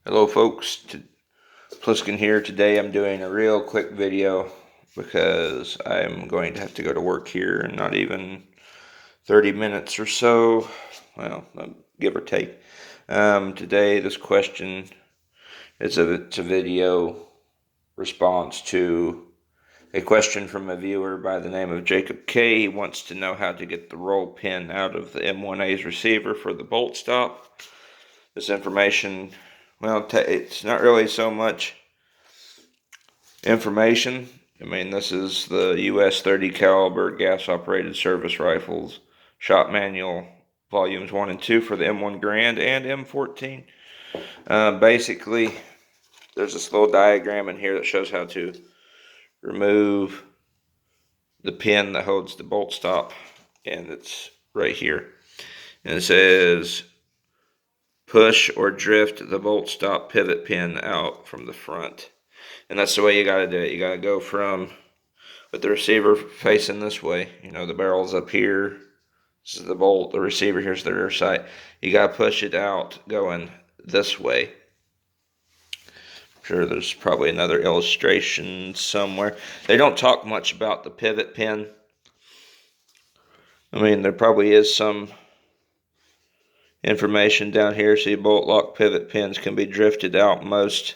Hello folks, Pliskin here. Today I'm doing a real quick video because I'm going to have to go to work here in not even 30 minutes or so, well, give or take. Today this question it's a video response to a question from a viewer by the name of Jacob K. He wants to know how to get the roll pin out of the M1A's receiver for the bolt stop. This information, well, it's not really so much information. I mean, this is the U.S. 30 caliber gas-operated service rifles shop manual, volumes 1 and 2 for the M1 Garand and M14. Basically, there's this little diagram in here that shows how to remove the pin that holds the bolt stop, and it's right here. And it says, push or drift the bolt stop pivot pin out from the front. And that's the way you got to do it. You got to go from, with the receiver facing this way, the barrel's up here. This is the bolt, the receiver, here's the rear sight. You got to push it out going this way. I'm sure there's probably another illustration somewhere. They don't talk much about the pivot pin. I mean, there probably is some information down here. See, bolt lock pivot pins can be drifted out of most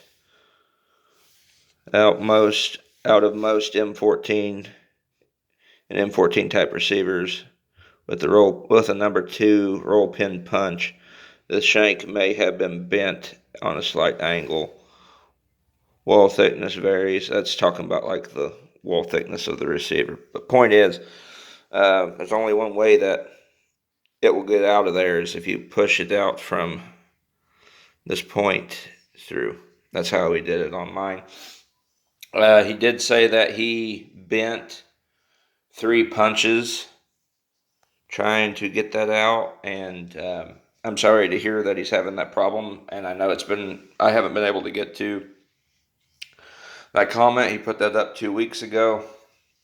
M14 and M14 type receivers with a number 2 roll pin punch. The shank may have been bent on a slight angle. Wall thickness varies. That's talking about like the wall thickness of the receiver. But point is, there's only one way that it will get out of there is if you push it out from this point through. That's how we did it on mine. He did say that he bent 3 punches trying to get that out, and I'm sorry to hear that he's having that problem. And I know I haven't been able to get to that comment. He put that up 2 weeks ago,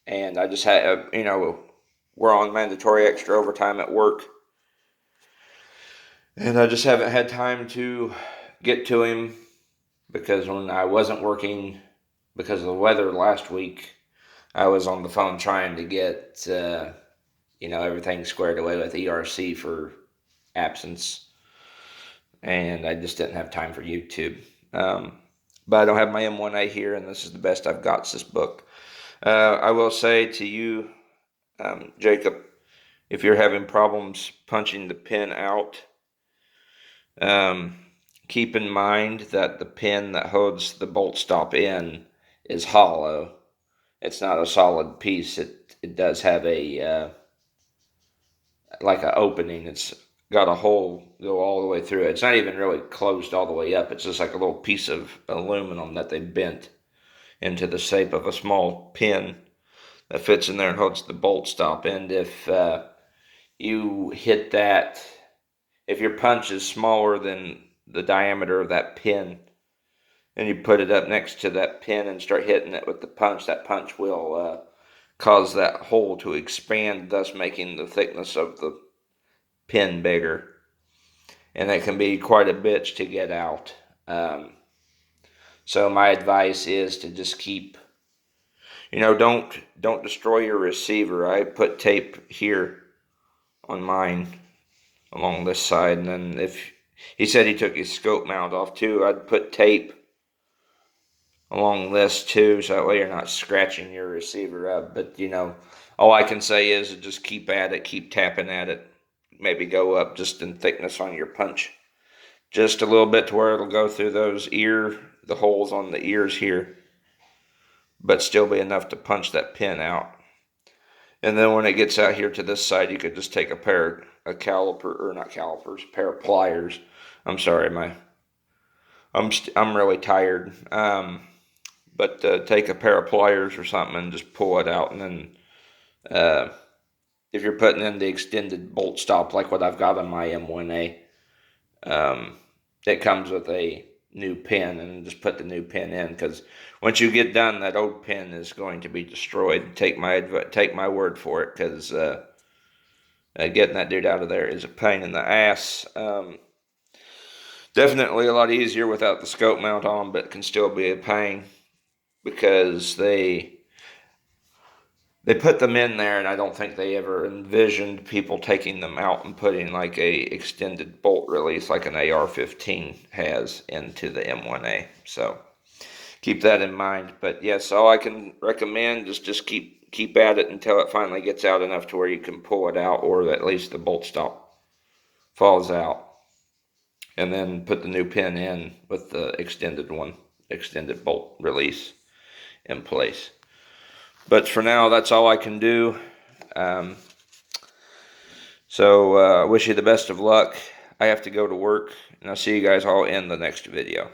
and I just had, we're on mandatory extra overtime at work, and I just haven't had time to get to him because when I wasn't working because of the weather last week, I was on the phone trying to get everything squared away with ERC for absence, and I just didn't have time for YouTube. But I don't have my M1A here, and this is the best I've got. This book. I will say to you, Jacob, if you're having problems punching the pin out, keep in mind that the pin that holds the bolt stop in is hollow. It's not a solid piece. It does have a like an opening. It's got a hole go all the way through it. It's not even really closed all the way up. It's just like a little piece of aluminum that they bent into the shape of a small pin that fits in there and holds the bolt stop. And if you hit that, if your punch is smaller than the diameter of that pin, and you put it up next to that pin and start hitting it with the punch, that punch will cause that hole to expand, thus making the thickness of the pin bigger. And that can be quite a bitch to get out. So my advice is to just keep, don't destroy your receiver. I put tape here on mine along this side, and then if he said he took his scope mount off too, I'd put tape along this too, so that way you're not scratching your receiver up. But all I can say is just keep at it, keep tapping at it. Maybe go up just in thickness on your punch, just a little bit to where it'll go through the holes on the ears here, but still be enough to punch that pin out. And then when it gets out here to this side, you could just take a pair of pair of pliers. I'm sorry, I'm really tired. But take a pair of pliers or something and just pull it out. And then if you're putting in the extended bolt stop like what I've got on my M1A, it comes with a new pin, and just put the new pin in, because once you get done, that old pin is going to be destroyed. Take my word for it, because getting that dude out of there is a pain in the ass. Definitely a lot easier without the scope mount on, but can still be a pain because they put them in there, and I don't think they ever envisioned people taking them out and putting like a extended bolt release like an AR-15 has into the M1A. So keep that in mind. But yes, all I can recommend is just keep at it until it finally gets out enough to where you can pull it out, or at least the bolt stop falls out, and then put the new pin in with the extended bolt release in place. But for now, that's all I can do. Um, so I wish you the best of luck. I have to go to work, and I'll see you guys all in the next video.